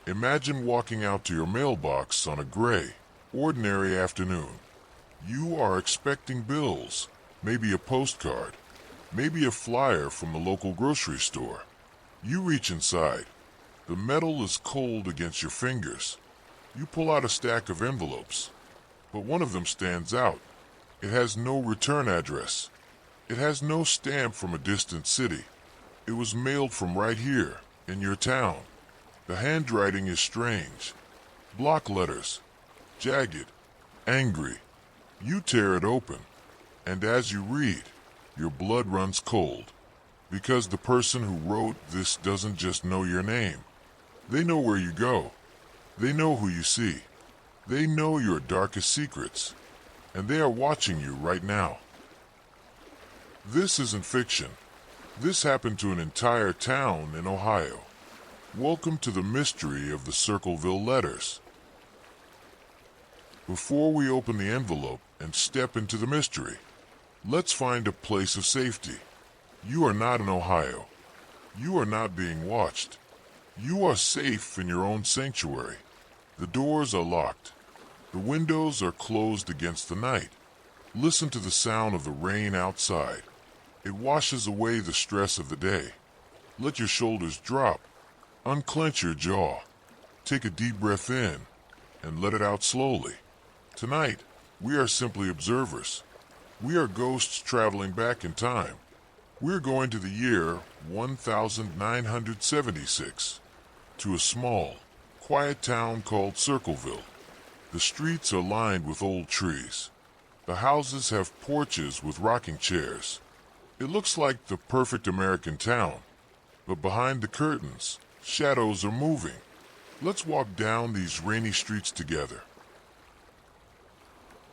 Imagine walking out to your mailbox on a gray, ordinary afternoon. You are expecting bills, maybe a postcard, maybe a flyer from the local grocery store. You reach inside. The metal is cold against your fingers. You pull out a stack of envelopes, but one of them stands out. It has no return address. It has no stamp from a distant city. It was mailed from right here, in your town. The handwriting is strange. Block letters. Jagged. Angry. You tear it open, and as you read, your blood runs cold. Because the person who wrote this doesn't just know your name. They know where you go. They know who you see. They know your darkest secrets. And they are watching you right now. This isn't fiction. This happened to an entire town in Ohio. Welcome to the mystery of the Circleville Letters. Before we open the envelope and step into the mystery, let's find a place of safety. You are not in Ohio. You are not being watched. You are safe in your own sanctuary. The doors are locked. The windows are closed against the night. Listen to the sound of the rain outside. It washes away the stress of the day. Let your shoulders drop. Unclench your jaw. Take a deep breath in and let it out slowly. Tonight, we are simply observers. We are ghosts traveling back in time. We're going to the year 1976, to a small, quiet town called Circleville. The streets are lined with old trees. The houses have porches with rocking chairs. It looks like the perfect American town, but behind the curtains, shadows are moving. Let's walk down these rainy streets together.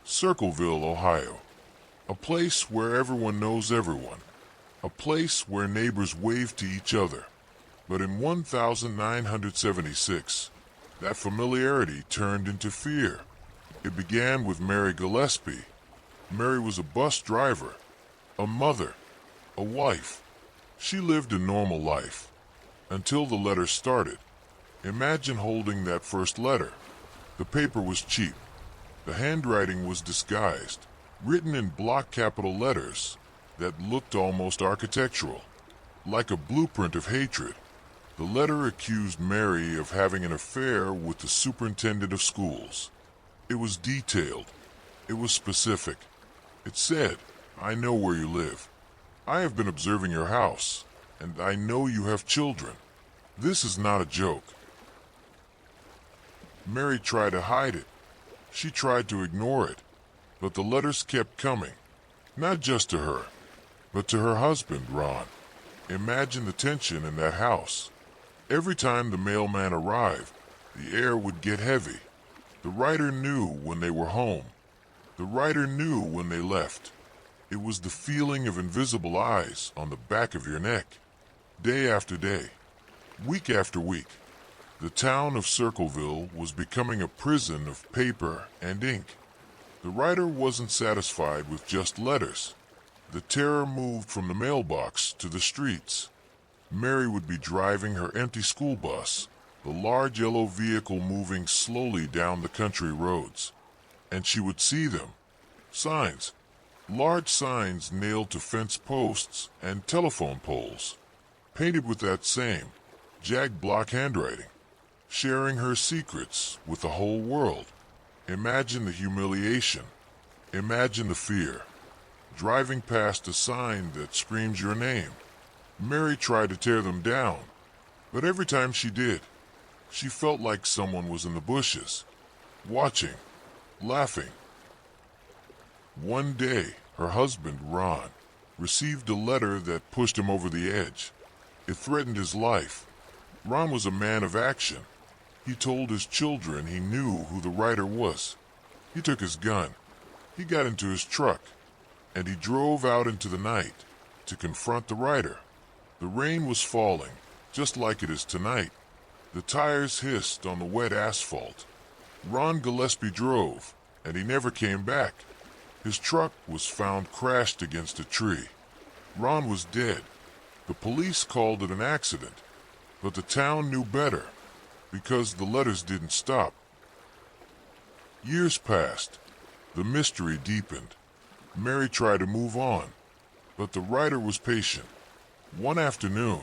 Circleville, Ohio. A place where everyone knows everyone. A place where neighbors wave to each other. But in 1976, that familiarity turned into fear. It began with Mary Gillespie. Mary was a bus driver, a mother, a wife. She lived a normal life. Until the letter started. Imagine holding that first letter. The paper was cheap. The handwriting was disguised, written in block capital letters that looked almost architectural, like a blueprint of hatred. The letter accused Mary of having an affair with the superintendent of schools. It was detailed. It was specific. It said, "I know where you live. I have been observing your house, and I know you have children. This is not a joke." Mary tried to hide it. She tried to ignore it, but the letters kept coming, not just to her, but to her husband, Ron. Imagine the tension in that house. Every time the mailman arrived, the air would get heavy. The writer knew when they were home. The writer knew when they left. It was the feeling of invisible eyes on the back of your neck. Day after day, week after week, the town of Circleville was becoming a prison of paper and ink. The writer wasn't satisfied with just letters. The terror moved from the mailbox to the streets. Mary would be driving her empty school bus, the large yellow vehicle moving slowly down the country roads. And she would see them. Signs. Large signs nailed to fence posts and telephone poles, painted with that same jagged block handwriting. Sharing her secrets with the whole world. Imagine the humiliation. Imagine the fear. Driving past a sign that screams your name. Mary tried to tear them down, but every time she did, she felt like someone was in the bushes, watching, laughing. One day, her husband, Ron, received a letter that pushed him over the edge. It threatened his life. Ron was a man of action. He told his children he knew who the writer was. He took his gun. He got into his truck, and he drove out into the night to confront the writer. The rain was falling, just like it is tonight. The tires hissed on the wet asphalt. Ron Gillespie drove, and he never came back. His truck was found crashed against a tree. Ron was dead. The police called it an accident, but the town knew better. because the letters didn't stop. Years passed. The mystery deepened. Mary tried to move on, but the writer was patient. One afternoon,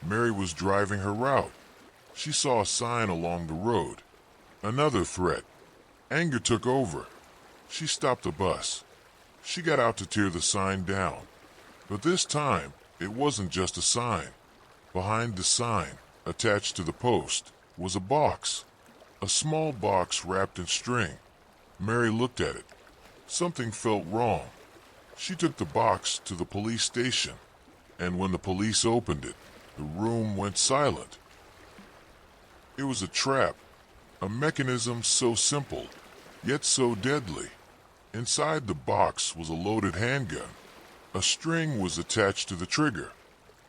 Mary was driving her route. She saw a sign along the road. Another threat. Anger took over. She stopped the bus. She got out to tear the sign down. But this time, it wasn't just a sign. Behind the sign, attached to the post, was a box. A small box wrapped in string. Mary looked at it. Something felt wrong. She took the box to the police station, and when the police opened it, the room went silent. It was a trap, a mechanism so simple, yet so deadly. Inside the box was a loaded handgun. A string was attached to the trigger.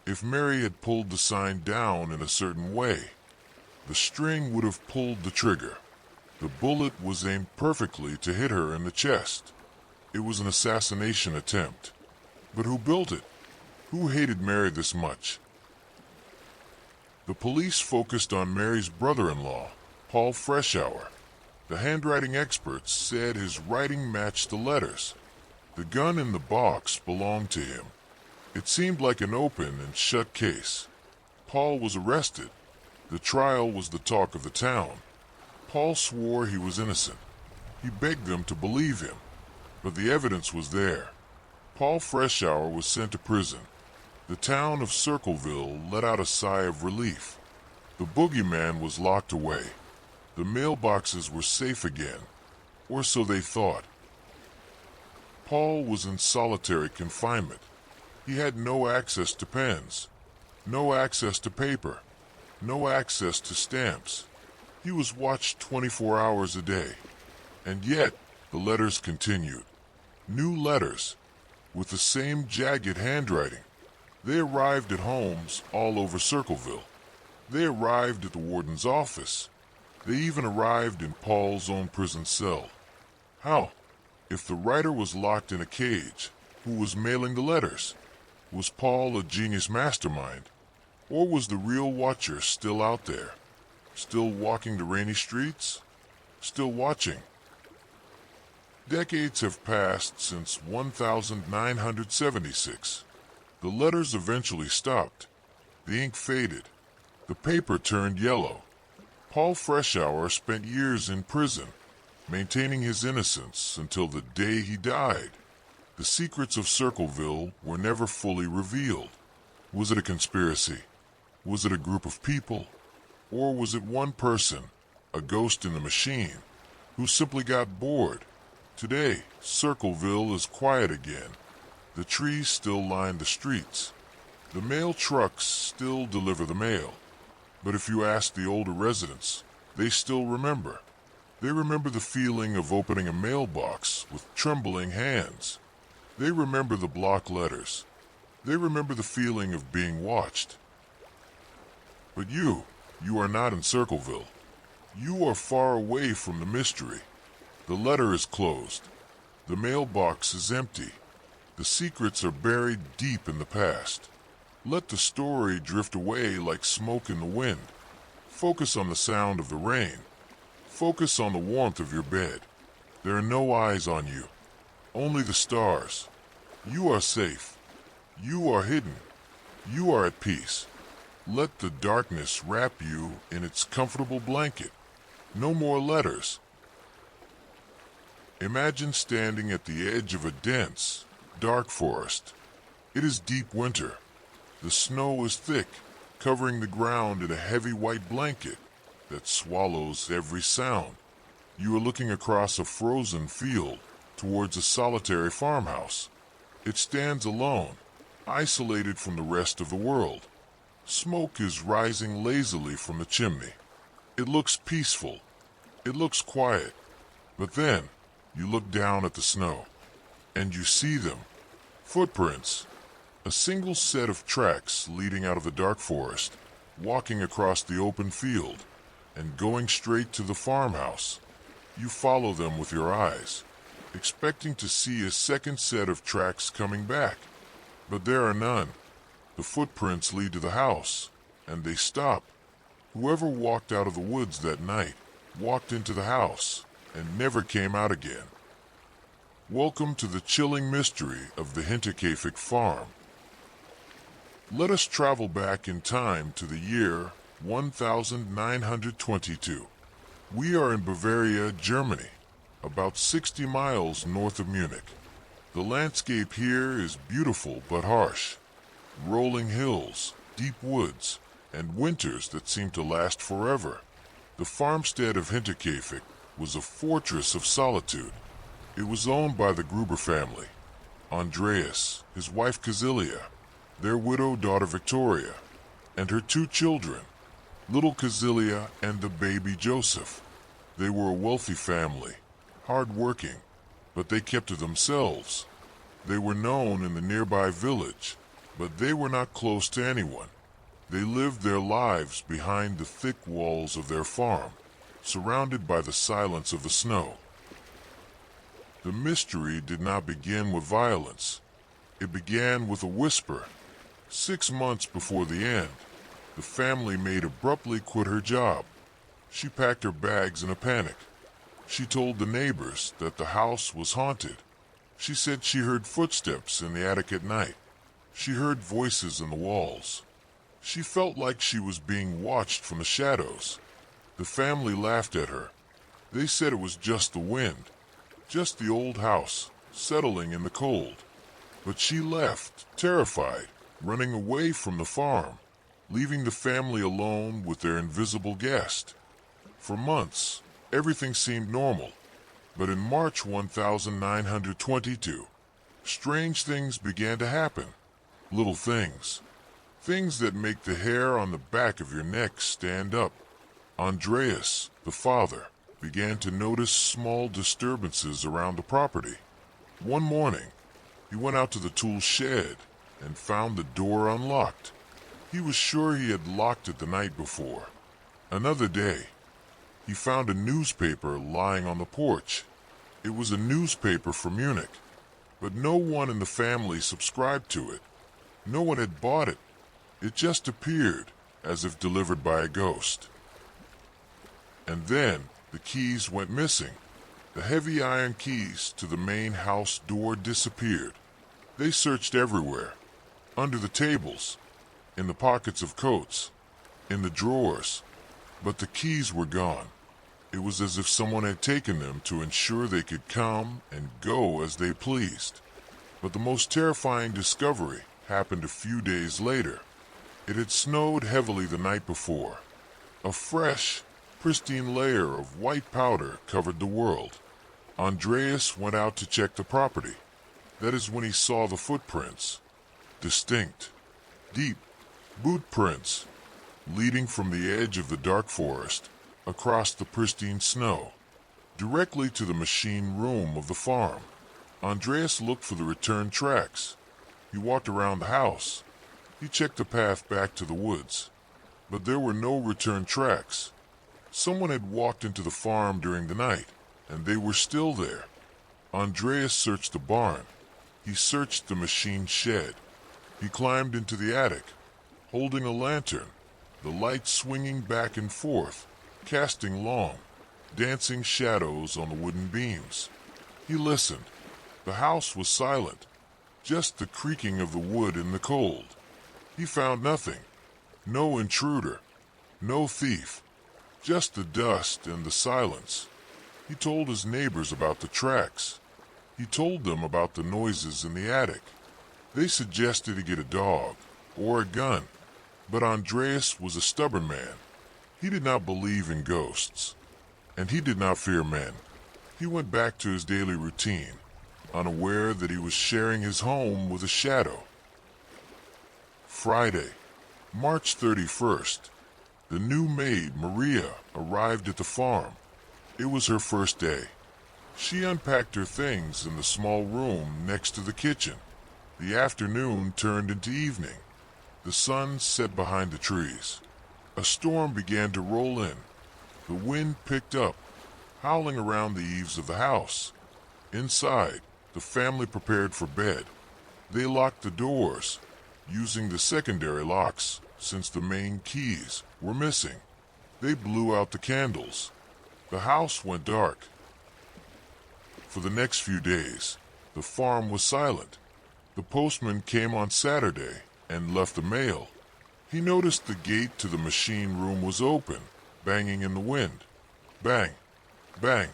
If Mary had pulled the sign down in a certain way, the string would have pulled the trigger. The bullet was aimed perfectly to hit her in the chest. It was an assassination attempt. But who built it? Who hated Mary this much? The police focused on Mary's brother-in-law, Paul Freshour. The handwriting experts said his writing matched the letters. The gun in the box belonged to him. It seemed like an open and shut case. Paul was arrested. The trial was the talk of the town. Paul swore he was innocent. He begged them to believe him, but the evidence was there. Paul Freshour was sent to prison. The town of Circleville let out a sigh of relief. The boogeyman was locked away. The mailboxes were safe again, or so they thought. Paul was in solitary confinement. He had no access to pens, no access to paper, no access to stamps. He was watched 24 hours a day. And yet, the letters continued. New letters, with the same jagged handwriting. They arrived at homes all over Circleville. They arrived at the warden's office. They even arrived in Paul's own prison cell. How? If the writer was locked in a cage, who was mailing the letters? Was Paul a genius mastermind? Or was the real watcher still out there? Still walking the rainy streets? Still watching? Decades have passed since 1976. The letters eventually stopped. The ink faded. The paper turned yellow. Paul Freshour spent years in prison, maintaining his innocence until the day he died. The secrets of Circleville were never fully revealed. Was it a conspiracy? Was it a group of people? Or was it one person, a ghost in the machine, who simply got bored? Today, Circleville is quiet again. The trees still line the streets. The mail trucks still deliver the mail. But if you ask the older residents, they still remember. They remember the feeling of opening a mailbox with trembling hands. They remember the block letters. They remember the feeling of being watched. But you are not in Circleville. You are far away from the mystery. The letter is closed. The mailbox is empty. The secrets are buried deep in the past. Let the story drift away like smoke in the wind. Focus on the sound of the rain. Focus on the warmth of your bed. There are no eyes on you. Only the stars. You are safe. You are hidden. You are at peace. Let the darkness wrap you in its comfortable blanket. No more letters. Imagine standing at the edge of a dense, dark forest. It is deep winter. The snow is thick, covering the ground in a heavy white blanket that swallows every sound. You are looking across a frozen field towards a solitary farmhouse. It stands alone, isolated from the rest of the world. Smoke is rising lazily from the chimney. It looks peaceful. It looks quiet. But then, you look down at the snow, and you see them. Footprints. A single set of tracks leading out of the dark forest, walking across the open field, and going straight to the farmhouse. You follow them with your eyes, expecting to see a second set of tracks coming back. But there are none. The footprints lead to the house, and they stop. Whoever walked out of the woods that night walked into the house and never came out again. Welcome to the chilling mystery of the Hinterkaifeck Farm. Let us travel back in time to the year 1922. We are in Bavaria, Germany, about 60 miles north of Munich. The landscape here is beautiful but harsh. Rolling hills, deep woods, and winters that seem to last forever. The farmstead of Hinterkaifeck was a fortress of solitude. It was owned by the Gruber family, Andreas, his wife Kazilia, their widowed daughter Victoria, and her 2 children, little Kazilia and the baby Joseph. They were a wealthy family, hard-working, but they kept to themselves. They were known in the nearby village, but they were not close to anyone. They lived their lives behind the thick walls of their farm, surrounded by the silence of the snow. The mystery did not begin with violence. It began with a whisper. 6 months before the end, the family maid abruptly quit her job. She packed her bags in a panic. She told the neighbors that the house was haunted. She said she heard footsteps in the attic at night. She heard voices in the walls. She felt like she was being watched from the shadows. The family laughed at her. They said it was just the wind, just the old house, settling in the cold. But she left, terrified, running away from the farm, leaving the family alone with their invisible guest. For months, everything seemed normal. But in March 1922, strange things began to happen. Little things. Things that make the hair on the back of your neck stand up. Andreas, the father, began to notice small disturbances around the property. One morning, he went out to the tool shed and found the door unlocked. He was sure he had locked it the night before. Another day, he found a newspaper lying on the porch. It was a newspaper from Munich, but no one in the family subscribed to it. No one had bought it. It just appeared, as if delivered by a ghost. And then the keys went missing. The heavy iron keys to the main house door disappeared. They searched everywhere, under the tables, in the pockets of coats, in the drawers, but the keys were gone. It was as if someone had taken them to ensure they could come and go as they pleased. But the most terrifying discovery happened a few days later. It had snowed heavily the night before. A fresh, pristine layer of white powder covered the world. Andreas went out to check the property. That is when he saw the footprints. Distinct, deep, boot prints, leading from the edge of the dark forest across the pristine snow, directly to the machine room of the farm. Andreas looked for the return tracks. He walked around the house. He checked the path back to the woods, but there were no return tracks. Someone had walked into the farm during the night, and they were still there. Andreas searched the barn. He searched the machine shed. He climbed into the attic, holding a lantern, the light swinging back and forth, casting long, dancing shadows on the wooden beams. He listened. The house was silent, just the creaking of the wood in the cold. He found nothing. No intruder. No thief. Just the dust and the silence. He told his neighbors about the tracks. He told them about the noises in the attic. They suggested he get a dog or a gun, but Andreas was a stubborn man. He did not believe in ghosts, and he did not fear men. He went back to his daily routine, unaware that he was sharing his home with a shadow. Friday, March 31st. The new maid, Maria, arrived at the farm. It was her first day. She unpacked her things in the small room next to the kitchen. The afternoon turned into evening. The sun set behind the trees. A storm began to roll in. The wind picked up, howling around the eaves of the house. Inside, the family prepared for bed. They locked the doors, using the secondary locks since the main keys were missing. They blew out the candles. The house went dark. For the next few days, the farm was silent. The postman came on Saturday and left the mail. He noticed the gate to the machine room was open, banging in the wind. Bang, bang,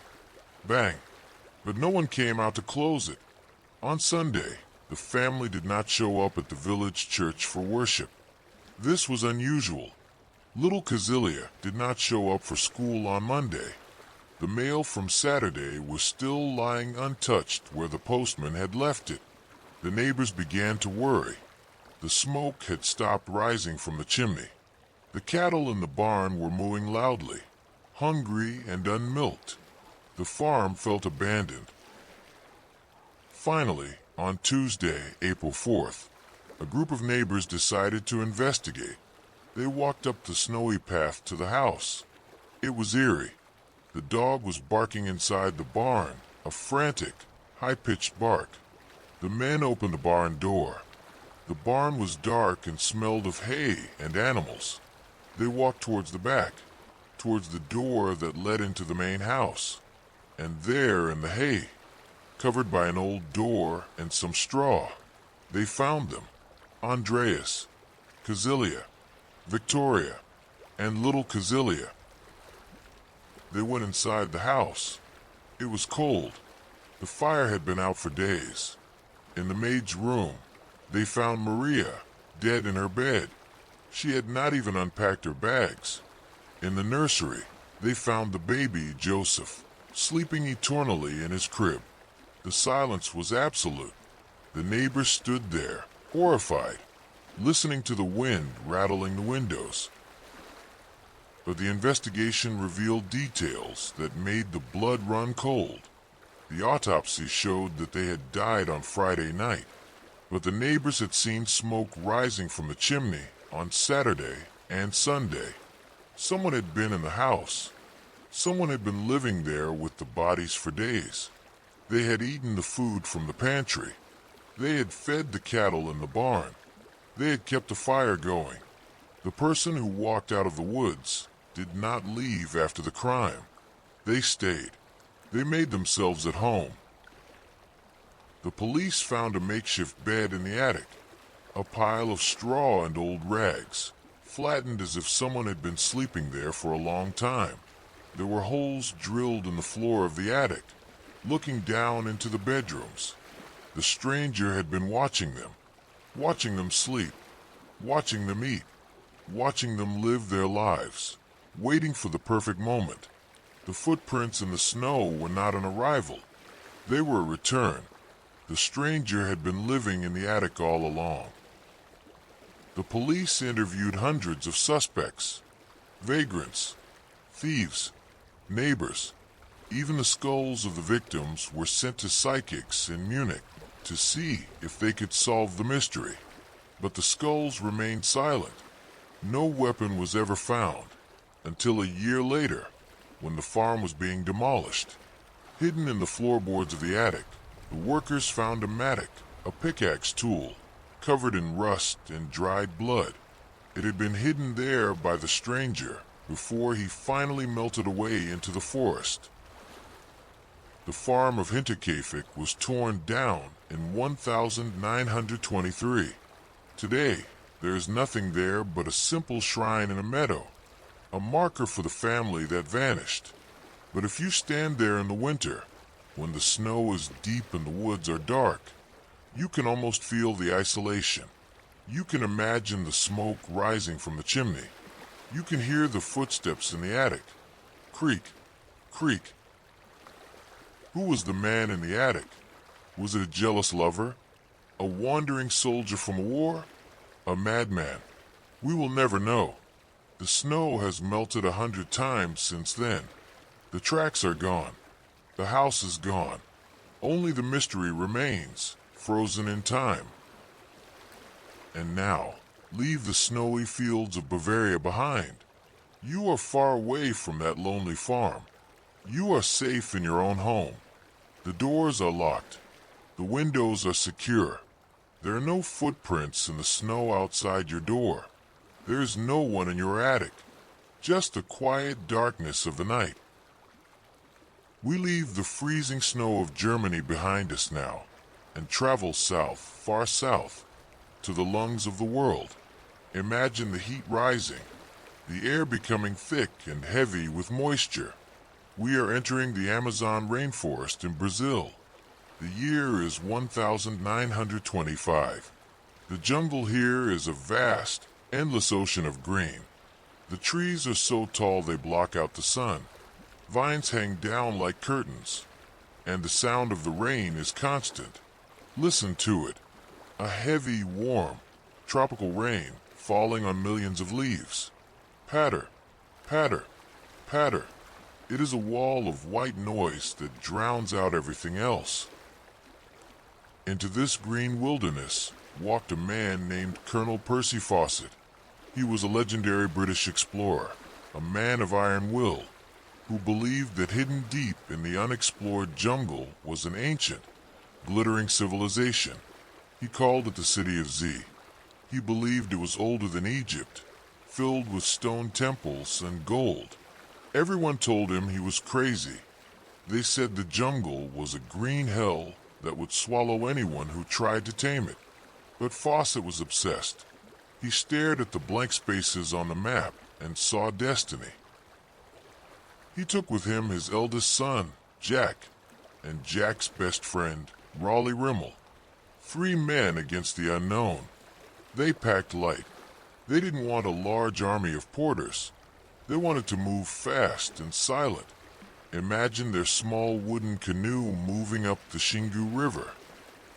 bang. But no one came out to close it. On Sunday, the family did not show up at the village church for worship. This was unusual. Little Cazilia did not show up for school on Monday. The mail from Saturday was still lying untouched where the postman had left it. The neighbors began to worry. The smoke had stopped rising from the chimney. The cattle in the barn were mooing loudly, hungry and unmilked. The farm felt abandoned. Finally, on Tuesday, April 4th, a group of neighbors decided to investigate. They walked up the snowy path to the house. It was eerie. The dog was barking inside the barn, a frantic, high-pitched bark. The men opened the barn door. The barn was dark and smelled of hay and animals. They walked towards the back, towards the door that led into the main house. And there in the hay, covered by an old door and some straw, they found them. Andreas, Cazilia, Victoria, and little Cazilia. They went inside the house. It was cold. The fire had been out for days. In the maid's room, they found Maria, dead in her bed. She had not even unpacked her bags. In the nursery, they found the baby, Joseph, sleeping eternally in his crib. The silence was absolute. The neighbors stood there, horrified, listening to the wind rattling the windows. But the investigation revealed details that made the blood run cold. The autopsy showed that they had died on Friday night, but the neighbors had seen smoke rising from the chimney on Saturday and Sunday. Someone had been in the house. Someone had been living there with the bodies for days. They had eaten the food from the pantry. They had fed the cattle in the barn. They had kept the fire going. The person who walked out of the woods did not leave after the crime. They stayed. They made themselves at home. The police found a makeshift bed in the attic, a pile of straw and old rags, flattened as if someone had been sleeping there for a long time. There were holes drilled in the floor of the attic, looking down into the bedrooms. The stranger had been watching them sleep, watching them eat, watching them live their lives, waiting for the perfect moment. The footprints in the snow were not an arrival. They were a return. The stranger had been living in the attic all along. The police interviewed hundreds of suspects, vagrants, thieves, neighbors. Even the skulls of the victims were sent to psychics in Munich to see if they could solve the mystery. But the skulls remained silent. No weapon was ever found until a year later, when the farm was being demolished. Hidden in the floorboards of the attic, the workers found a mattock, a pickaxe tool, covered in rust and dried blood. It had been hidden there by the stranger before he finally melted away into the forest. The farm of Hinterkaifeck was torn down in 1923. Today, there is nothing there but a simple shrine in a meadow, a marker for the family that vanished. But if you stand there in the winter, when the snow is deep and the woods are dark, you can almost feel the isolation. You can imagine the smoke rising from the chimney. You can hear the footsteps in the attic. Creak, creak. Who was the man in the attic? Was it a jealous lover? A wandering soldier from war? A madman? We will never know. The snow has melted 100 times since then. The tracks are gone. The house is gone. Only the mystery remains, frozen in time. And now, leave the snowy fields of Bavaria behind. You are far away from that lonely farm. You are safe in your own home. The doors are locked. The windows are secure. There are no footprints in the snow outside your door. There is no one in your attic. just the quiet darkness of the night. We leave the freezing snow of Germany behind us now and travel south, far south, to the lungs of the world. Imagine the heat rising, the air becoming thick and heavy with moisture. We are entering the Amazon rainforest in Brazil. The year is 1925. The jungle here is a vast, endless ocean of green. The trees are so tall they block out the sun. Vines hang down like curtains, and the sound of the rain is constant. Listen to it. A heavy, warm, tropical rain falling on millions of leaves. Patter, patter, patter. It is a wall of white noise that drowns out everything else. Into this green wilderness walked a man named Colonel Percy Fawcett. He was a legendary British explorer, a man of iron will, who believed that hidden deep in the unexplored jungle was an ancient, glittering civilization. He called it the City of Z. He believed it was older than Egypt, filled with stone temples and gold. Everyone told him he was crazy. They said the jungle was a green hell that would swallow anyone who tried to tame it. But Fawcett was obsessed. He stared at the blank spaces on the map and saw destiny. He took with him his eldest son, Jack, and Jack's best friend, Raleigh Rimmel. 3 men against the unknown. They packed light. They didn't want a large army of porters. They wanted to move fast and silent. Imagine their small wooden canoe moving up the Xingu River.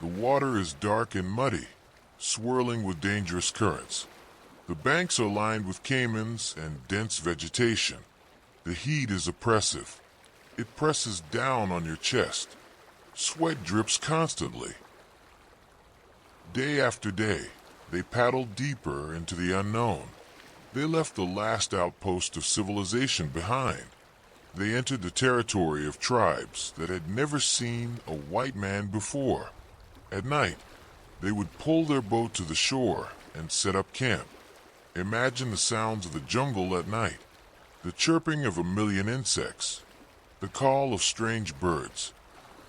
The water is dark and muddy, swirling with dangerous currents. The banks are lined with caimans and dense vegetation. The heat is oppressive. It presses down on your chest. Sweat drips constantly. Day after day, they paddled deeper into the unknown. They left the last outpost of civilization behind. They entered the territory of tribes that had never seen a white man before. At night, they would pull their boat to the shore and set up camp. Imagine the sounds of the jungle at night, the chirping of a million insects, the call of strange birds,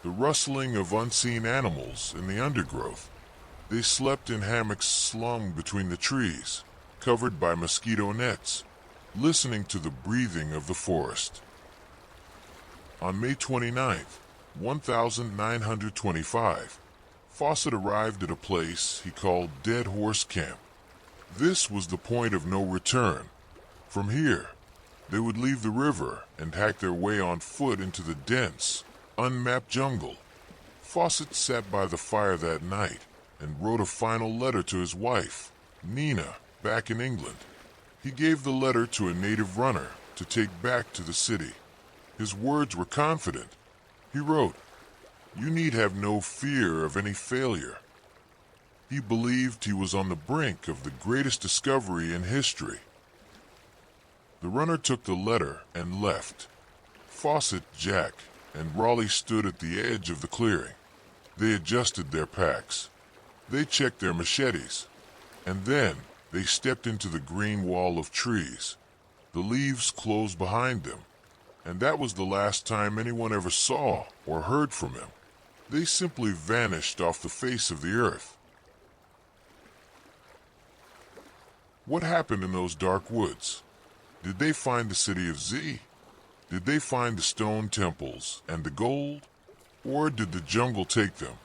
the rustling of unseen animals in the undergrowth. They slept in hammocks slung between the trees, covered by mosquito nets, listening to the breathing of the forest. On May 29th, 1925, Fawcett arrived at a place he called Dead Horse Camp. This was the point of no return. From here, they would leave the river and hack their way on foot into the dense, unmapped jungle. Fawcett sat by the fire that night and wrote a final letter to his wife, Nina, back in England. He gave the letter to a native runner to take back to the city. His words were confident. He wrote, "You need have no fear of any failure." He believed he was on the brink of the greatest discovery in history. The runner took the letter and left. Fawcett, Jack, and Raleigh stood at the edge of the clearing. They adjusted their packs. They checked their machetes. And then they stepped into the green wall of trees. The leaves closed behind them. And that was the last time anyone ever saw or heard from him. They simply vanished off the face of the earth. What happened in those dark woods? Did they find the City of Z? Did they find the stone temples and the gold? Or did the jungle take them?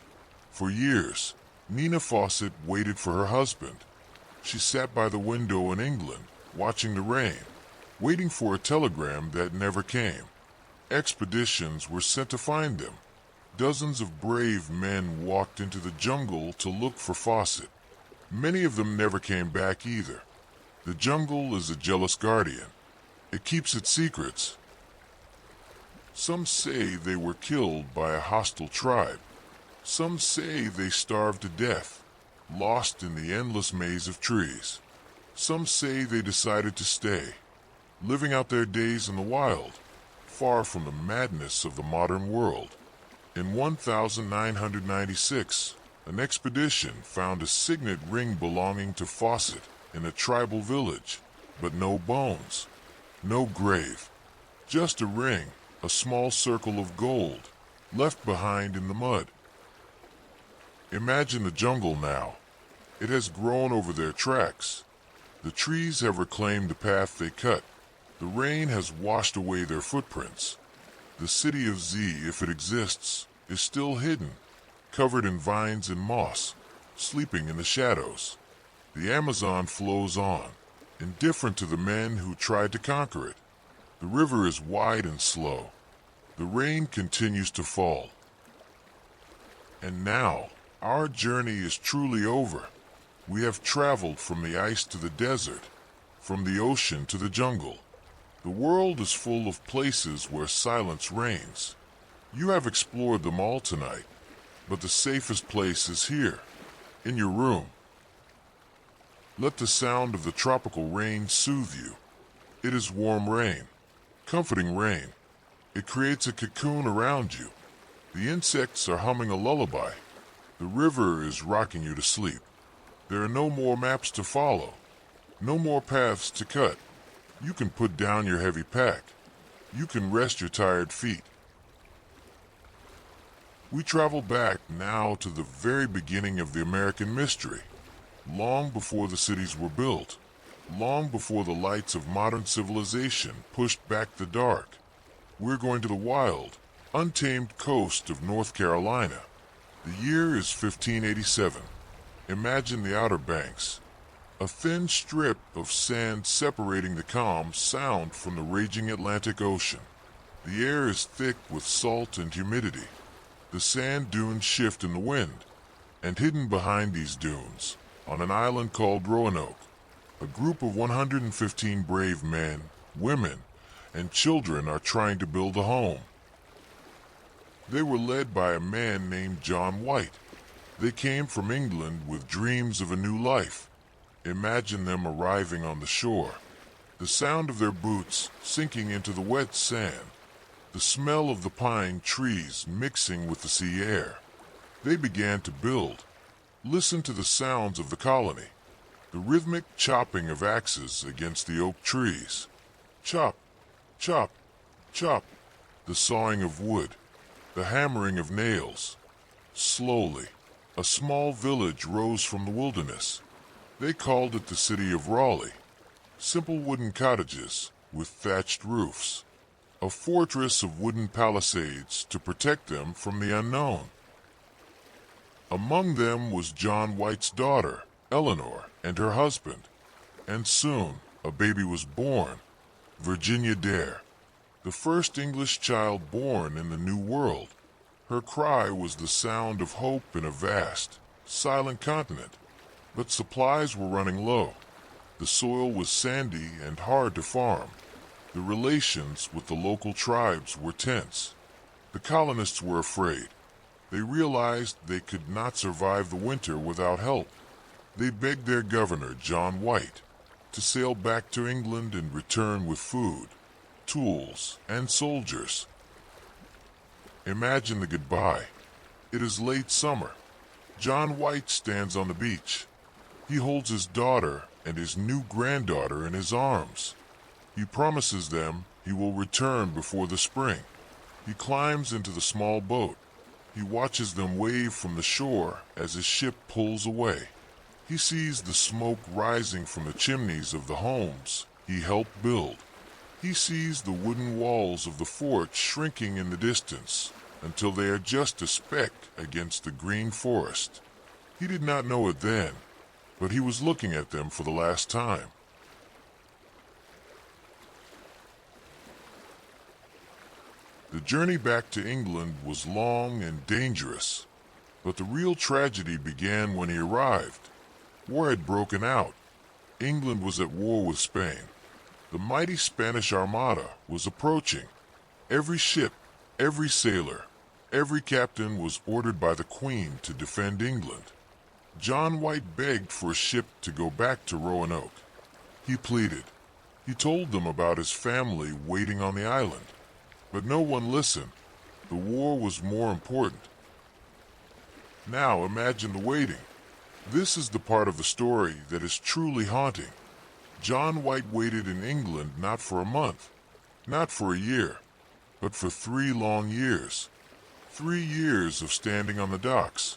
For years, Nina Fawcett waited for her husband. She sat by the window in England, watching the rain, waiting for a telegram that never came. Expeditions were sent to find them. Dozens of brave men walked into the jungle to look for Fawcett. Many of them never came back either. The jungle is a jealous guardian. It keeps its secrets. Some say they were killed by a hostile tribe. Some say they starved to death, lost in the endless maze of trees. Some say they decided to stay, living out their days in the wild, far from the madness of the modern world. In 1996, an expedition found a signet ring belonging to Fawcett in a tribal village, but no bones. No grave, just a ring, a small circle of gold, left behind in the mud. Imagine the jungle now. It has grown over their tracks. The trees have reclaimed the path they cut. The rain has washed away their footprints. The city of Z, if it exists, is still hidden, covered in vines and moss, sleeping in the shadows. The Amazon flows on, indifferent to the men who tried to conquer it. The river is wide and slow. The rain continues to fall. And now, our journey is truly over. We have traveled from the ice to the desert, from the ocean to the jungle. The world is full of places where silence reigns. You have explored them all tonight, but the safest place is here, in your room. Let the sound of the tropical rain soothe you. It is warm rain, comforting rain. It creates a cocoon around you. The insects are humming a lullaby. The river is rocking you to sleep. There are no more maps to follow, no more paths to cut. You can put down your heavy pack. You can rest your tired feet. We travel back now to the very beginning of the American mystery, long before the cities were built, long before the lights of modern civilization pushed back the dark. We're going to the wild, untamed coast of North Carolina. The year is 1587. Imagine the Outer Banks, a thin strip of sand separating the calm sound from the raging Atlantic Ocean. The air is thick with salt and humidity. The sand dunes shift in the wind, and hidden behind these dunes, on an island called Roanoke, a group of 115 brave men, women, and children are trying to build a home. They were led by a man named John White. They came from England with dreams of a new life. Imagine them arriving on the shore, the sound of their boots sinking into the wet sand, the smell of the pine trees mixing with the sea air. They began to build. Listen to the sounds of the colony, the rhythmic chopping of axes against the oak trees. Chop, chop, chop, the sawing of wood, the hammering of nails. Slowly, a small village rose from the wilderness. They called it the city of Raleigh. Simple wooden cottages with thatched roofs. A fortress of wooden palisades to protect them from the unknown. Among them was John White's daughter, Eleanor, and her husband. And soon, a baby was born, Virginia Dare, the first English child born in the New World. Her cry was the sound of hope in a vast, silent continent. But supplies were running low. The soil was sandy and hard to farm. The relations with the local tribes were tense. The colonists were afraid. They realized they could not survive the winter without help. They begged their governor, John White, to sail back to England and return with food, tools, and soldiers. Imagine the goodbye. It is late summer. John White stands on the beach. He holds his daughter and his new granddaughter in his arms. He promises them he will return before the spring. He climbs into the small boat. He watches them wave from the shore as his ship pulls away. He sees the smoke rising from the chimneys of the homes he helped build. He sees the wooden walls of the fort shrinking in the distance until they are just a speck against the green forest. He did not know it then, but he was looking at them for the last time. The journey back to England was long and dangerous, but the real tragedy began when he arrived. War had broken out. England was at war with Spain. The mighty Spanish Armada was approaching. Every ship, every sailor, every captain was ordered by the Queen to defend England. John White begged for a ship to go back to Roanoke. He pleaded. He told them about his family waiting on the island. But no one listened. The war was more important. Now imagine the waiting. This is the part of the story that is truly haunting. John White waited in England not for a month, not for a year, but for 3 long years. 3 years of standing on the docks,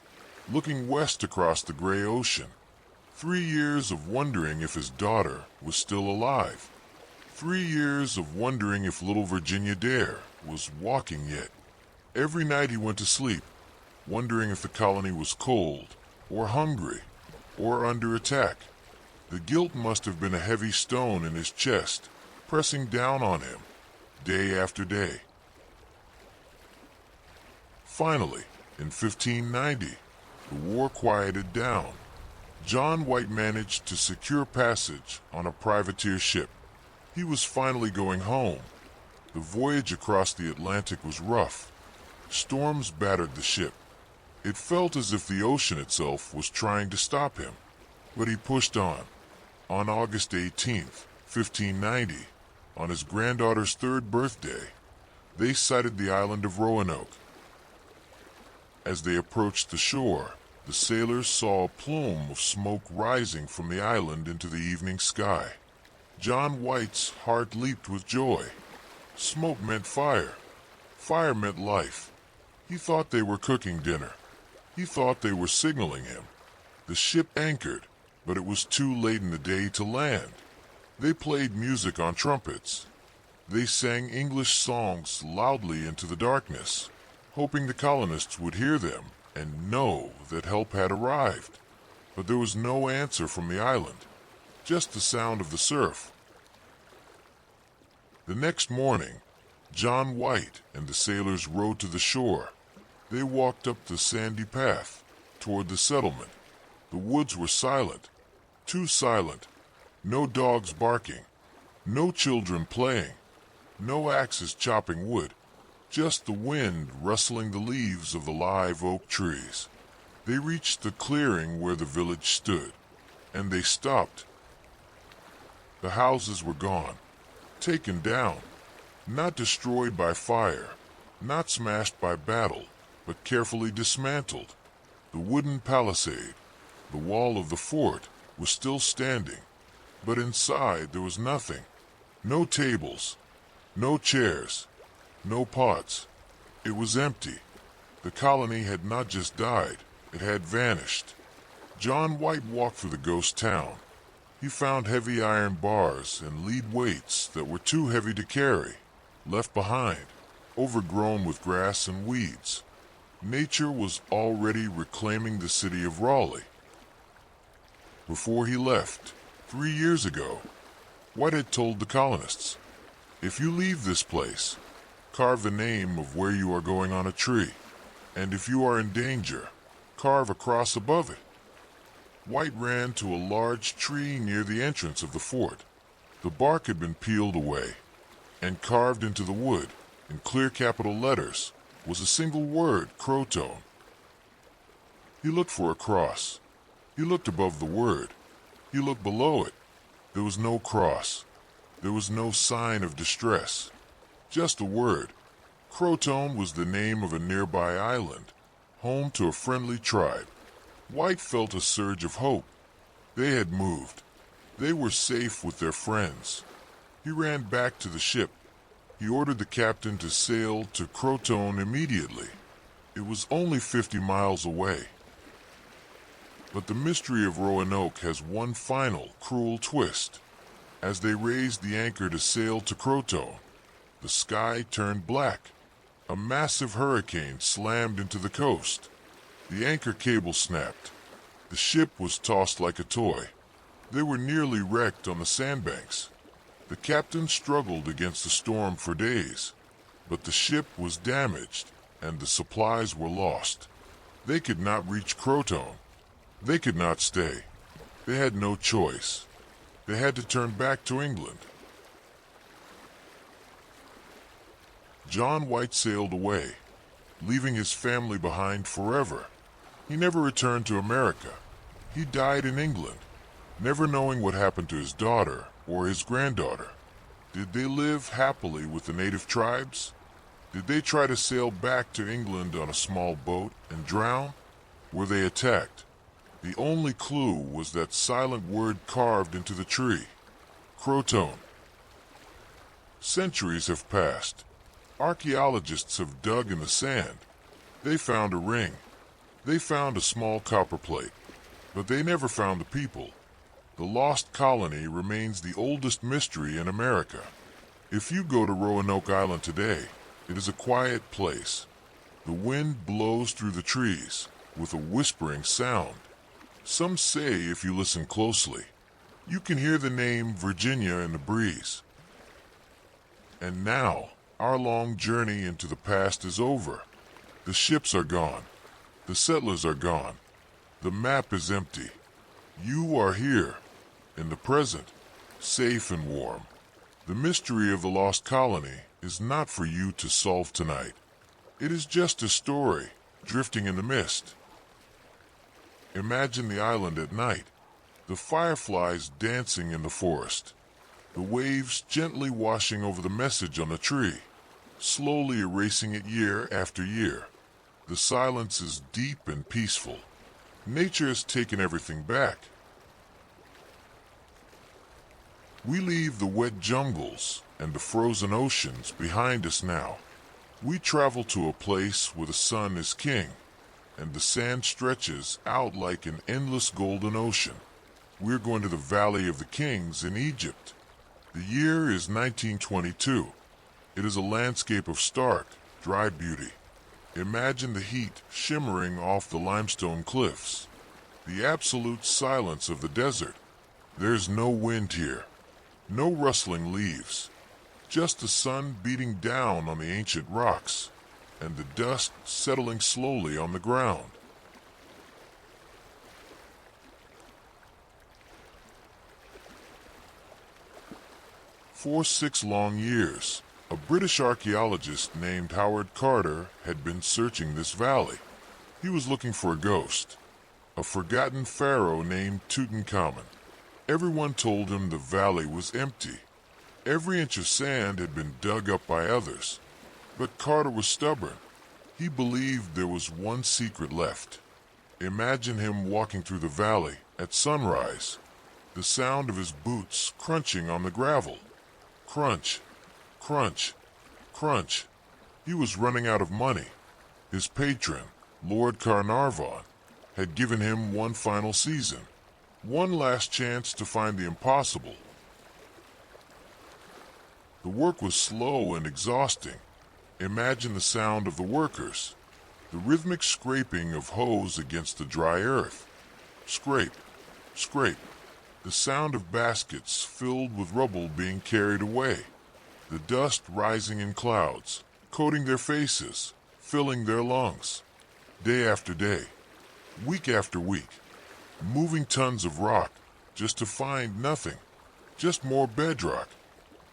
looking west across the gray ocean. 3 years of wondering if his daughter was still alive. 3 years of wondering if little Virginia Dare was walking yet. Every night he went to sleep, wondering if the colony was cold, or hungry, or under attack. The guilt must have been a heavy stone in his chest, pressing down on him, day after day. Finally, in 1590, the war quieted down. John White managed to secure passage on a privateer ship. He was finally going home. The voyage across the Atlantic was rough. Storms battered the ship. It felt as if the ocean itself was trying to stop him, but he pushed on. On August 18th, 1590, on his granddaughter's 3rd birthday, they sighted the island of Roanoke. As they approached the shore, the sailors saw a plume of smoke rising from the island into the evening sky. John White's heart leaped with joy. Smoke meant fire. Fire meant life. He thought they were cooking dinner. He thought they were signaling him. The ship anchored, but it was too late in the day to land. They played music on trumpets. They sang English songs loudly into the darkness, hoping the colonists would hear them and know that help had arrived. But there was no answer from the island, just the sound of the surf. The next morning, John White and the sailors rowed to the shore. They walked up the sandy path toward the settlement. The woods were silent, too silent. No dogs barking, no children playing, no axes chopping wood, just the wind rustling the leaves of the live oak trees. They reached the clearing where the village stood, and they stopped. The houses were gone, taken down, not destroyed by fire, not smashed by battle, but carefully dismantled. The wooden palisade, the wall of the fort, was still standing, but inside there was nothing. No tables, no chairs, no pots. It was empty. The colony had not just died, it had vanished. John White walked through the ghost town. He found heavy iron bars and lead weights that were too heavy to carry, left behind, overgrown with grass and weeds. Nature was already reclaiming the city of Raleigh. Before he left, 3 years ago, White had told the colonists, "If you leave this place, carve the name of where you are going on a tree, and if you are in danger, carve a cross above it." White ran to a large tree near the entrance of the fort. The bark had been peeled away, and carved into the wood, in clear capital letters, was a single word, Croton. He looked for a cross. He looked above the word. He looked below it. There was no cross. There was no sign of distress. Just a word. Croton was the name of a nearby island, home to a friendly tribe. White felt a surge of hope. They had moved. They were safe with their friends. He ran back to the ship. He ordered the captain to sail to Croton immediately. It was only 50 miles away. But the mystery of Roanoke has one final, cruel twist. As they raised the anchor to sail to Croton, the sky turned black. A massive hurricane slammed into the coast. The anchor cable snapped. The ship was tossed like a toy. They were nearly wrecked on the sandbanks. The captain struggled against the storm for days, but the ship was damaged and the supplies were lost. They could not reach Croton. They could not stay. They had no choice. They had to turn back to England. John White sailed away, leaving his family behind forever. He never returned to America. He died in England, never knowing what happened to his daughter or his granddaughter. Did they live happily with the native tribes? Did they try to sail back to England on a small boat and drown? Were they attacked? The only clue was that silent word carved into the tree. Croton. Centuries have passed. Archaeologists have dug in the sand. They found a ring. They found a small copper plate. But they never found the people. The Lost Colony remains the oldest mystery in America. If you go to Roanoke Island today, it is a quiet place. The wind blows through the trees with a whispering sound. Some say if you listen closely, you can hear the name Virginia in the breeze. And now, our long journey into the past is over. The ships are gone. The settlers are gone. The map is empty. You are here, in the present, safe and warm. The mystery of the Lost Colony is not for you to solve tonight. It is just a story, drifting in the mist. Imagine the island at night, the fireflies dancing in the forest, the waves gently washing over the message on the tree, slowly erasing it year after year. The silence is deep and peaceful. Nature has taken everything back. We leave the wet jungles and the frozen oceans behind us now. We travel to a place where the sun is king, and the sand stretches out like an endless golden ocean. We're going to the Valley of the Kings in Egypt. The year is 1922. It is a landscape of stark, dry beauty. Imagine the heat shimmering off the limestone cliffs. The absolute silence of the desert. There's no wind here. No rustling leaves. Just the sun beating down on the ancient rocks, and the dust settling slowly on the ground. For 6 long years, a British archaeologist named Howard Carter had been searching this valley. He was looking for a ghost, a forgotten pharaoh named Tutankhamun. Everyone told him the valley was empty. Every inch of sand had been dug up by others. But Carter was stubborn. He believed there was one secret left. Imagine him walking through the valley at sunrise, the sound of his boots crunching on the gravel. Crunch, crunch, crunch. He was running out of money. His patron, Lord Carnarvon, had given him one final season, one last chance to find the impossible. The work was slow and exhausting. Imagine the sound of the workers, the rhythmic scraping of hoes against the dry earth. Scrape, scrape. The sound of baskets filled with rubble being carried away. The dust rising in clouds, coating their faces, filling their lungs. Day after day, week after week, moving tons of rock just to find nothing, just more bedrock.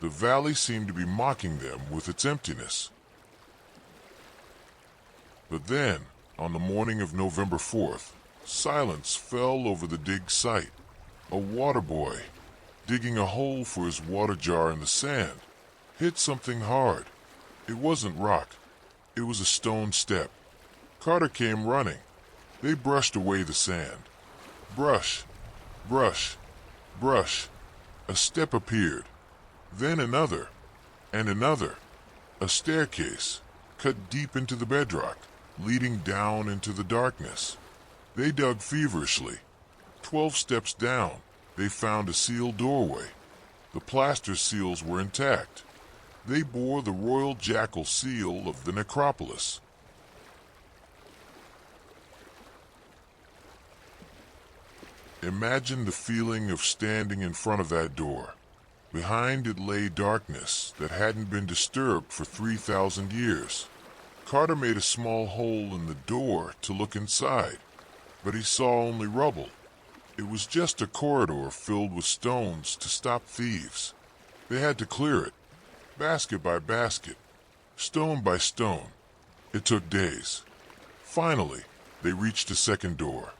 The valley seemed to be mocking them with its emptiness. But then, on the morning of November 4th, silence fell over the dig site. A water boy, digging a hole for his water jar in the sand, hit something hard. It wasn't rock. It was a stone step. Carter came running. They brushed away the sand. Brush, brush, brush. A step appeared. Then another, and another. A staircase, cut deep into the bedrock, leading down into the darkness. They dug feverishly. 12 steps down, they found a sealed doorway. The plaster seals were intact. They bore the royal jackal seal of the necropolis. Imagine the feeling of standing in front of that door. Behind it lay darkness that hadn't been disturbed for 3,000 years. Carter made a small hole in the door to look inside, but he saw only rubble. It was just a corridor filled with stones to stop thieves. They had to clear it, basket by basket, stone by stone. It took days. Finally, they reached a second door.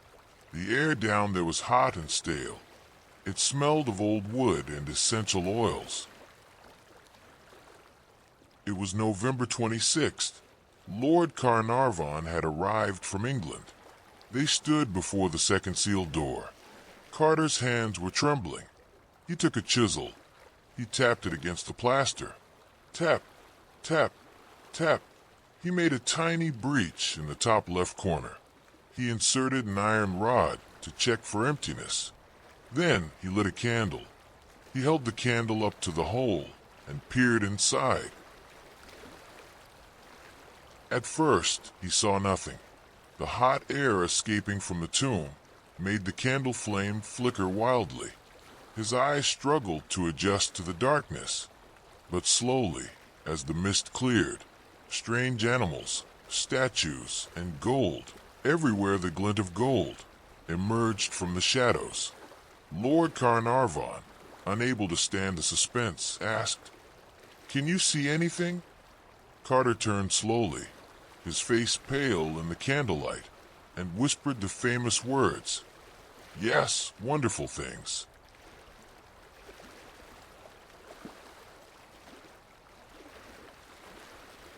The air down there was hot and stale. It smelled of old wood and essential oils. It was November 26th. Lord Carnarvon had arrived from England. They stood before the second sealed door. Carter's hands were trembling. He took a chisel, He tapped it against the plaster. Tap, tap, tap. He made a tiny breach in the top left corner. He inserted an iron rod to check for emptiness. Then he lit a candle. He held the candle up to the hole and peered inside. At first, he saw nothing. The hot air escaping from the tomb made the candle flame flicker wildly. His eyes struggled to adjust to the darkness, but slowly, as the mist cleared, strange animals, statues, and gold, everywhere the glint of gold, emerged from the shadows. Lord Carnarvon, unable to stand the suspense, asked, "Can you see anything?" Carter turned slowly, his face pale in the candlelight, and whispered the famous words, "Yes, wonderful things."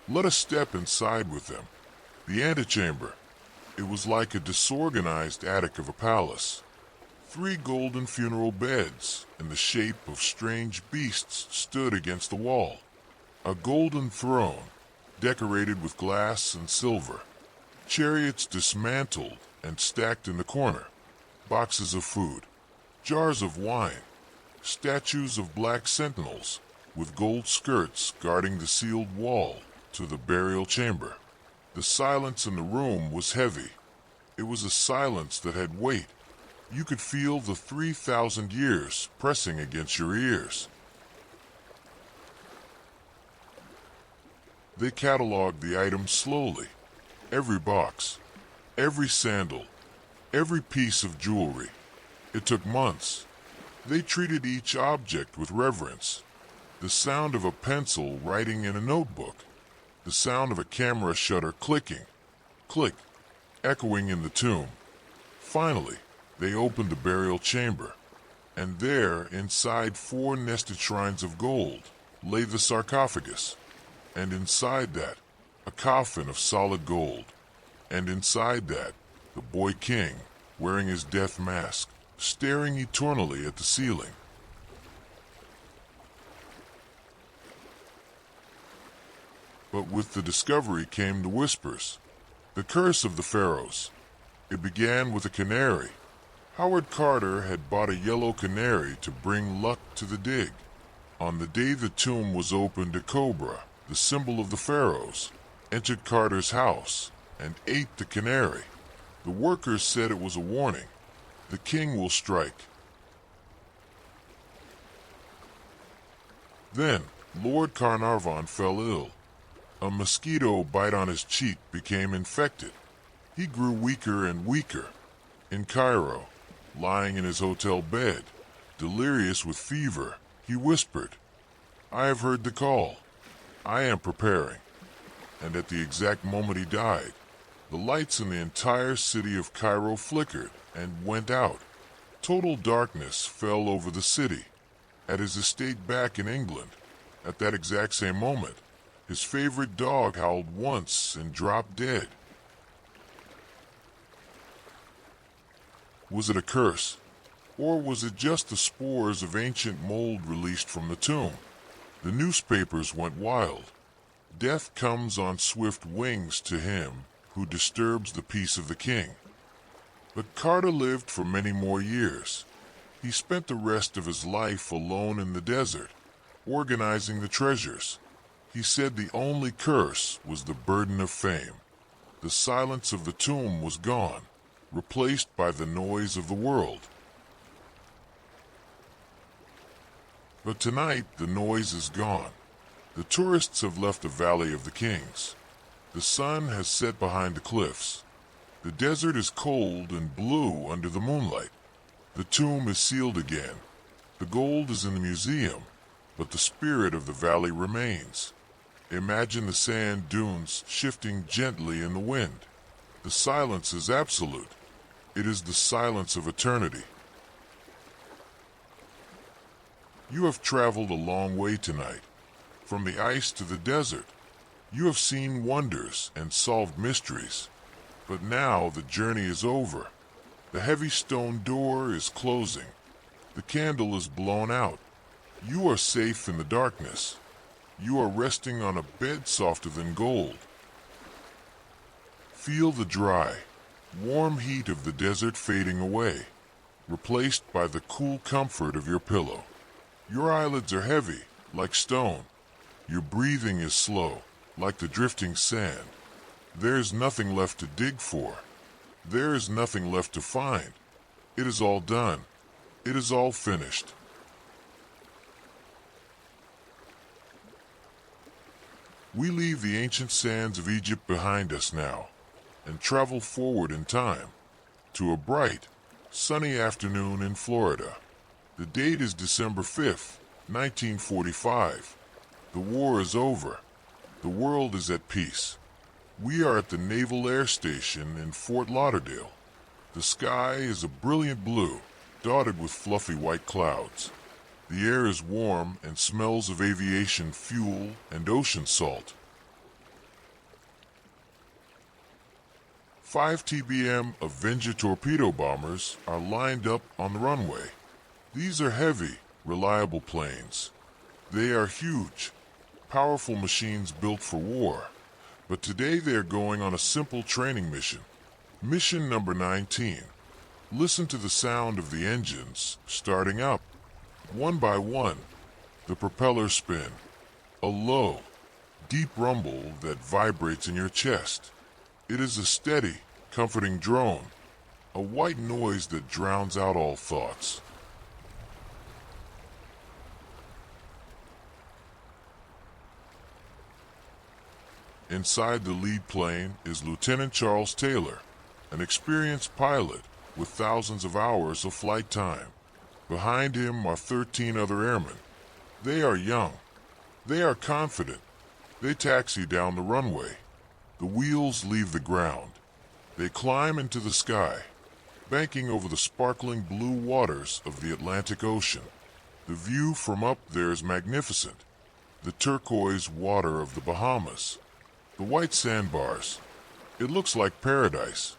Let us step inside with them. The antechamber. It was like a disorganized attic of a palace. 3 golden funeral beds in the shape of strange beasts stood against the wall. A golden throne, decorated with glass and silver. Chariots dismantled and stacked in the corner. Boxes of food. Jars of wine. Statues of black sentinels with gold skirts guarding the sealed wall to the burial chamber. The silence in the room was heavy. It was a silence that had weight. You could feel the 3,000 years pressing against your ears. They cataloged the items slowly. Every box, every sandal, every piece of jewelry. It took months. They treated each object with reverence. The sound of a pencil writing in a notebook. The sound of a camera shutter clicking, click, echoing in the tomb. Finally, they opened the burial chamber, and there, inside 4 nested shrines of gold, lay the sarcophagus, and inside that, a coffin of solid gold, and inside that, the boy king, wearing his death mask, staring eternally at the ceiling. But with the discovery came the whispers. The curse of the pharaohs. It began with a canary. Howard Carter had bought a yellow canary to bring luck to the dig. On the day the tomb was opened, a cobra, the symbol of the pharaohs, entered Carter's house and ate the canary. The workers said it was a warning. The king will strike. Then, Lord Carnarvon fell ill. A mosquito bite on his cheek became infected. He grew weaker and weaker. In Cairo, lying in his hotel bed, delirious with fever, he whispered, "I have heard the call. I am preparing." And at the exact moment he died, the lights in the entire city of Cairo flickered and went out. Total darkness fell over the city. At his estate back in England, at that exact same moment, his favorite dog howled once and dropped dead. Was it a curse? Or was it just the spores of ancient mold released from the tomb? The newspapers went wild. Death comes on swift wings to him who disturbs the peace of the king. But Carter lived for many more years. He spent the rest of his life alone in the desert, organizing the treasures. He said the only curse was the burden of fame. The silence of the tomb was gone, replaced by the noise of the world. But tonight, the noise is gone. The tourists have left the Valley of the Kings. The sun has set behind the cliffs. The desert is cold and blue under the moonlight. The tomb is sealed again. The gold is in the museum, but the spirit of the valley remains. Imagine the sand dunes shifting gently in the wind. The silence is absolute. It is the silence of eternity. You have traveled a long way tonight. From the ice to the desert, you have seen wonders and solved mysteries. But now the journey is over. The heavy stone door is closing. The candle is blown out. You are safe in the darkness. You are resting on a bed softer than gold. Feel the dry, warm heat of the desert fading away, replaced by the cool comfort of your pillow. Your eyelids are heavy, like stone. Your breathing is slow, like the drifting sand. There is nothing left to dig for. There is nothing left to find. It is all done. It is all finished. We leave the ancient sands of Egypt behind us now and travel forward in time to a bright, sunny afternoon in Florida. The date is December 5th, 1945. The war is over. The world is at peace. We are at the Naval Air Station in Fort Lauderdale. The sky is a brilliant blue, dotted with fluffy white clouds. The air is warm and smells of aviation fuel and ocean salt. 5 TBM Avenger torpedo bombers are lined up on the runway. These are heavy, reliable planes. They are huge, powerful machines built for war. But today they are going on a simple training mission. Mission number 19. Listen to the sound of the engines starting up. One by one, the propellers spin. A low, deep rumble that vibrates in your chest. It is a steady, comforting drone, a white noise that drowns out all thoughts. Inside the lead plane is Lieutenant Charles Taylor, an experienced pilot with thousands of hours of flight time. Behind him are 13 other airmen. They are young. They are confident. They taxi down the runway. The wheels leave the ground. They climb into the sky, banking over the sparkling blue waters of the Atlantic Ocean. The view from up there is magnificent. The turquoise water of the Bahamas. The white sandbars. It looks like paradise.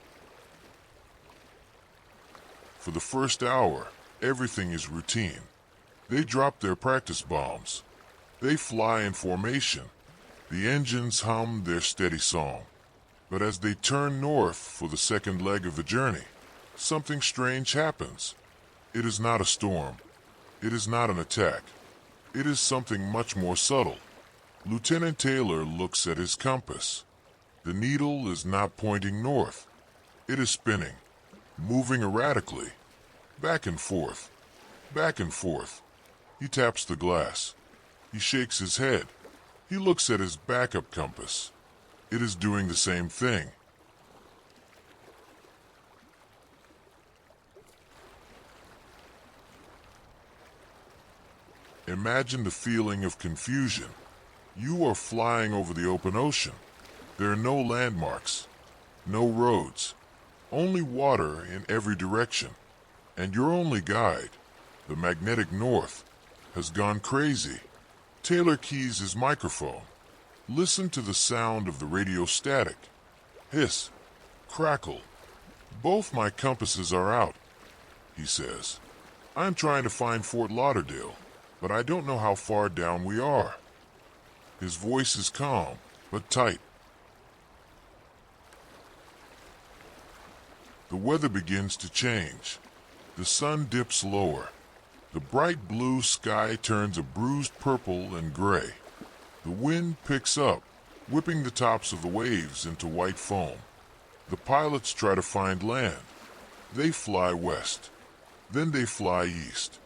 For the first hour, everything is routine. They drop their practice bombs. They fly in formation. The engines hum their steady song. But as they turn north for the second leg of the journey, something strange happens. It is not a storm. It is not an attack. It is something much more subtle. Lieutenant Taylor looks at his compass. The needle is not pointing north. It is spinning, moving erratically, back and forth, back and forth. He taps the glass. He shakes his head. He looks at his backup compass. It is doing the same thing. Imagine the feeling of confusion. You are flying over the open ocean. There are no landmarks, no roads, only water in every direction. And your only guide, the magnetic north, has gone crazy. Taylor keys his microphone. Listen to the sound of the radio static. Hiss, crackle. Both my compasses are out, he says. I'm trying to find Fort Lauderdale, but I don't know how far down we are. His voice is calm, but tight. The weather begins to change. The sun dips lower. The bright blue sky turns a bruised purple and gray. The wind picks up, whipping the tops of the waves into white foam. The pilots try to find land. They fly west. Then they fly east.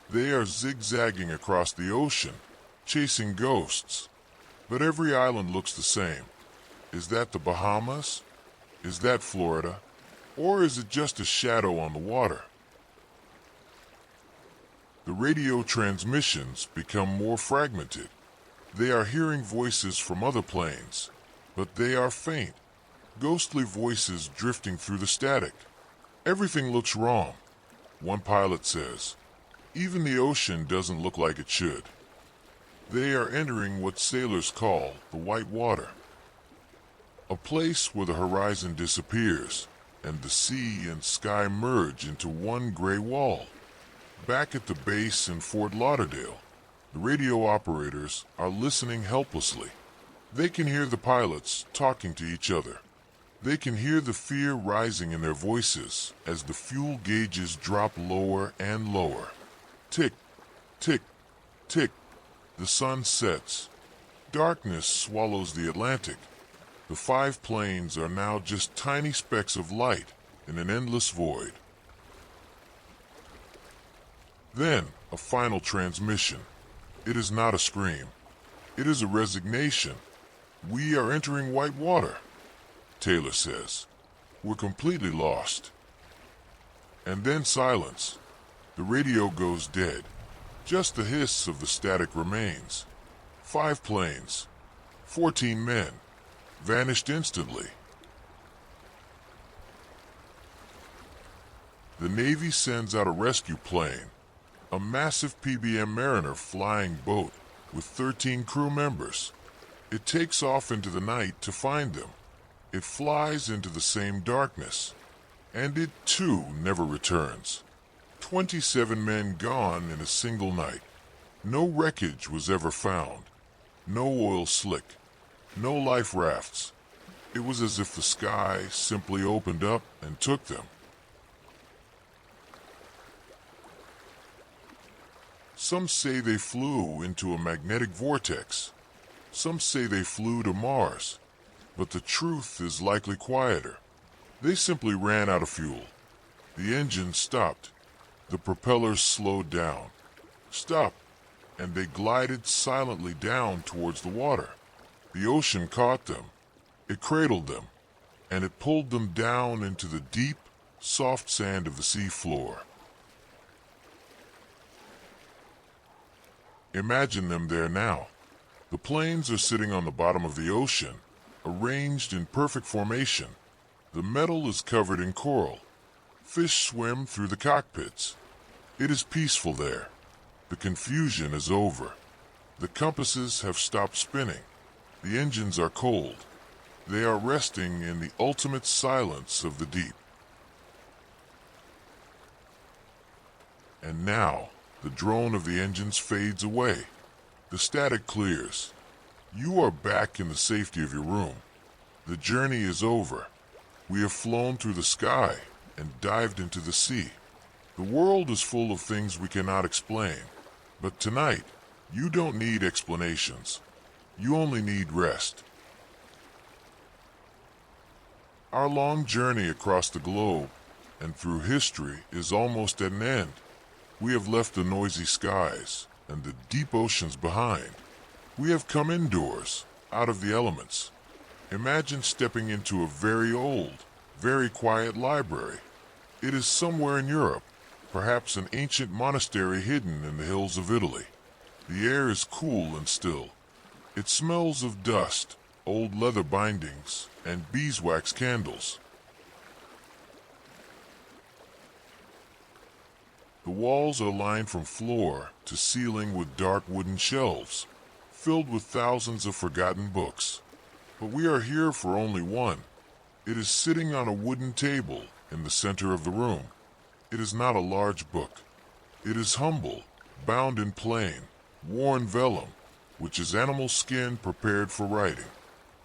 They are zigzagging across the ocean, chasing ghosts. But every island looks the same. Is that the Bahamas? Is that Florida? Or is it just a shadow on the water? The radio transmissions become more fragmented. They are hearing voices from other planes, but they are faint, ghostly voices drifting through the static. Everything looks wrong, one pilot says. Even the ocean doesn't look like it should. They are entering what sailors call the white water, a place where the horizon disappears and the sea and sky merge into one gray wall. Back at the base in Fort Lauderdale, The radio operators are listening helplessly. They can hear the pilots talking to each other. They can hear the fear rising in their voices as the fuel gauges drop lower and lower. Tick, tick, tick. The sun sets. Darkness swallows the Atlantic. The 5 planes are now just tiny specks of light in an endless void. Then, a final transmission. It is not a scream. It is a resignation. "We are entering white water," Taylor says. "We're completely lost." And then silence. The radio goes dead. Just the hiss of the static remains. 5 planes, 14 men, vanished instantly. The Navy sends out a rescue plane, a massive PBM Mariner flying boat with 13 crew members. It takes off into the night to find them. It flies into the same darkness, and it too never returns. 27 men gone in a single night. No wreckage was ever found. No oil slick. No life rafts. It was as if the sky simply opened up and took them. Some say they flew into a magnetic vortex. Some say they flew to Mars. But the truth is likely quieter. They simply ran out of fuel. The engine stopped. The propellers slowed down. Stopped. And they glided silently down towards the water. The ocean caught them. It cradled them. And it pulled them down into the deep, soft sand of the sea floor. Imagine them there now. The planes are sitting on the bottom of the ocean, arranged in perfect formation. The metal is covered in coral. Fish swim through the cockpits. It is peaceful there. The confusion is over. The compasses have stopped spinning. The engines are cold. They are resting in the ultimate silence of the deep. And now, the drone of the engines fades away. The static clears. You are back in the safety of your room. The journey is over. We have flown through the sky and dived into the sea. The world is full of things we cannot explain. But tonight, you don't need explanations. You only need rest. Our long journey across the globe and through history is almost at an end. We have left the noisy skies and the deep oceans behind. We have come indoors, out of the elements. Imagine stepping into a very old, very quiet library. It is somewhere in Europe, perhaps an ancient monastery hidden in the hills of Italy. The air is cool and still. It smells of dust, old leather bindings, and beeswax candles. The walls are lined from floor to ceiling with dark wooden shelves, filled with thousands of forgotten books. But we are here for only one. It is sitting on a wooden table in the center of the room. It is not a large book. It is humble, bound in plain, worn vellum, which is animal skin prepared for writing.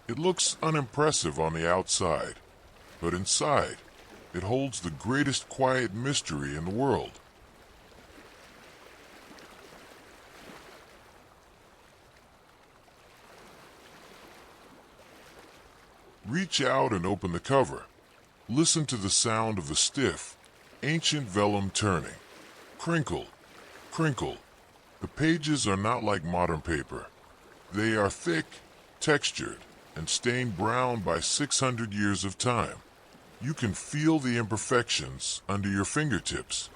It looks unimpressive on the outside, but inside, it holds the greatest quiet mystery in the world. Reach out and open the cover. Listen to the sound of the stiff, ancient vellum turning. Crinkle, crinkle. The pages are not like modern paper. They are thick, textured, and stained brown by 600 years of time. You can feel the imperfections under your fingertips.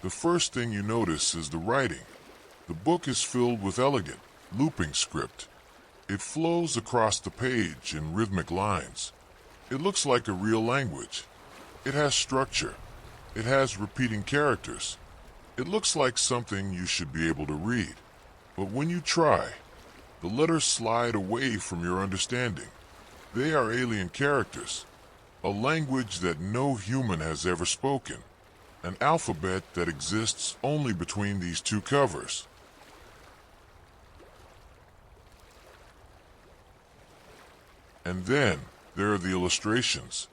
The first thing you notice is the writing. The book is filled with elegant, looping script. It flows across the page in rhythmic lines. It looks like a real language. It has structure. It has repeating characters. It looks like something you should be able to read. But when you try, the letters slide away from your understanding. They are alien characters, a language that no human has ever spoken. an alphabet that exists only between these two covers. And then there are the illustrations.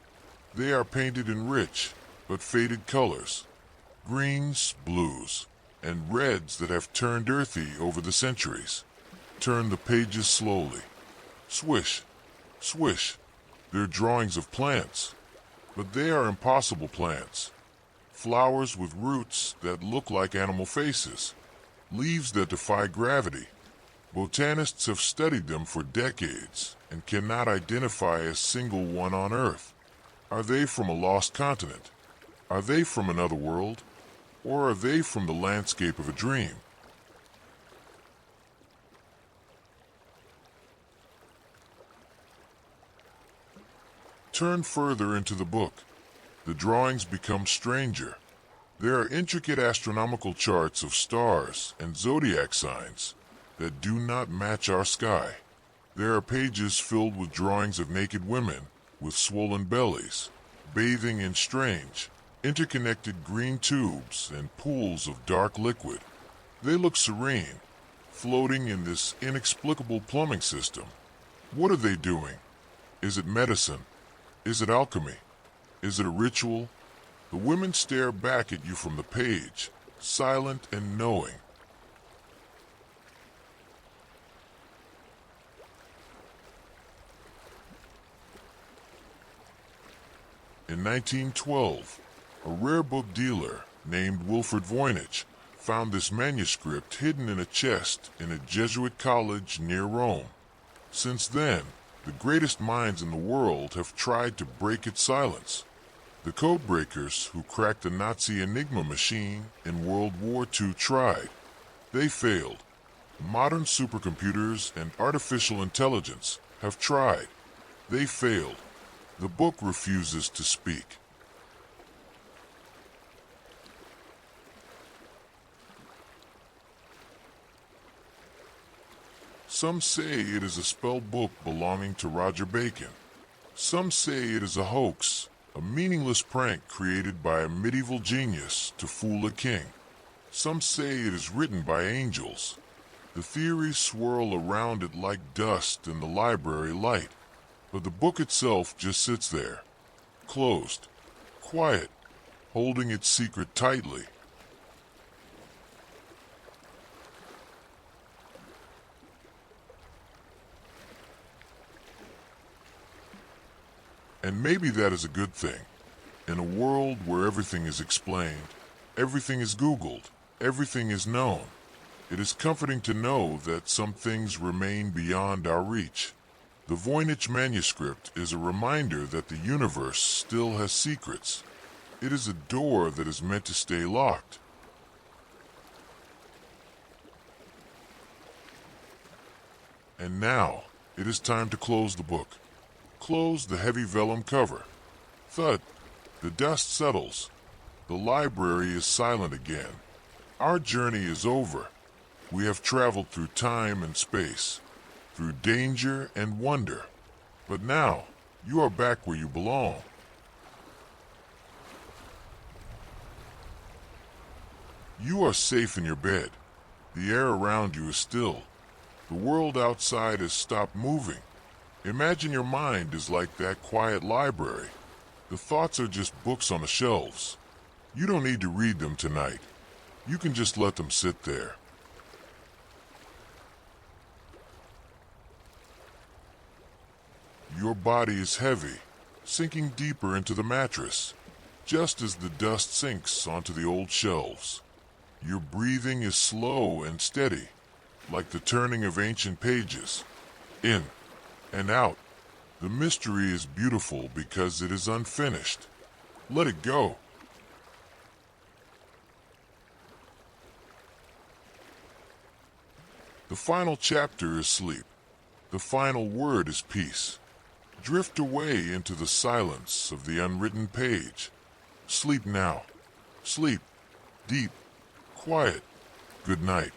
They are painted in rich but faded colors, greens, blues, and reds that have turned earthy over the centuries. Turn the pages slowly. Swish, swish. They're drawings of plants, but they are impossible plants. Flowers with roots that look like animal faces, leaves that defy gravity. Botanists have studied them for decades and cannot identify a single one on Earth. Are they from a lost continent? Are they from another world? Or are they from the landscape of a dream? Turn further into the book. The drawings become stranger. There are intricate astronomical charts of stars and zodiac signs that do not match our sky. There are pages filled with drawings of naked women with swollen bellies, bathing in strange, interconnected green tubes and pools of dark liquid. They look serene, floating in this inexplicable plumbing system. What are they doing? Is it medicine? Is it alchemy? Is it a ritual? The women stare back at you from the page, silent and knowing. In 1912, a rare book dealer named Wilfred Voynich found this manuscript hidden in a chest in a Jesuit college near Rome. Since then, the greatest minds in the world have tried to break its silence. The codebreakers who cracked the Nazi Enigma machine in World War II tried. They failed. Modern supercomputers and artificial intelligence have tried. They failed. The book refuses to speak. Some say it is a spelled book belonging to Roger Bacon. Some say it is a hoax, a meaningless prank created by a medieval genius to fool a king. Some say it is written by angels. The theories swirl around it like dust in the library light, but the book itself just sits there, closed, quiet, holding its secret tightly. And maybe that is a good thing. In a world where everything is explained, everything is Googled, everything is known, it is comforting to know that some things remain beyond our reach. The Voynich manuscript is a reminder that the universe still has secrets. It is a door that is meant to stay locked. And now, it is time to close the book. Close the heavy vellum cover. Thud. The dust settles. The library is silent again. Our journey is over. We have traveled through time and space, through danger and wonder. But now, you are back where you belong. You are safe in your bed. The air around you is still. The world outside has stopped moving. Imagine your mind is like that quiet library. The thoughts are just books on the shelves. You don't need to read them tonight. You can just let them sit there. Your body is heavy, sinking deeper into the mattress, just as the dust sinks onto the old shelves. Your breathing is slow and steady, like the turning of ancient pages. In and out. The mystery is beautiful because it is unfinished. Let it go. The final chapter is sleep. The final word is peace. Drift away into the silence of the unwritten page. Sleep now. Sleep. Deep. Quiet. Good night.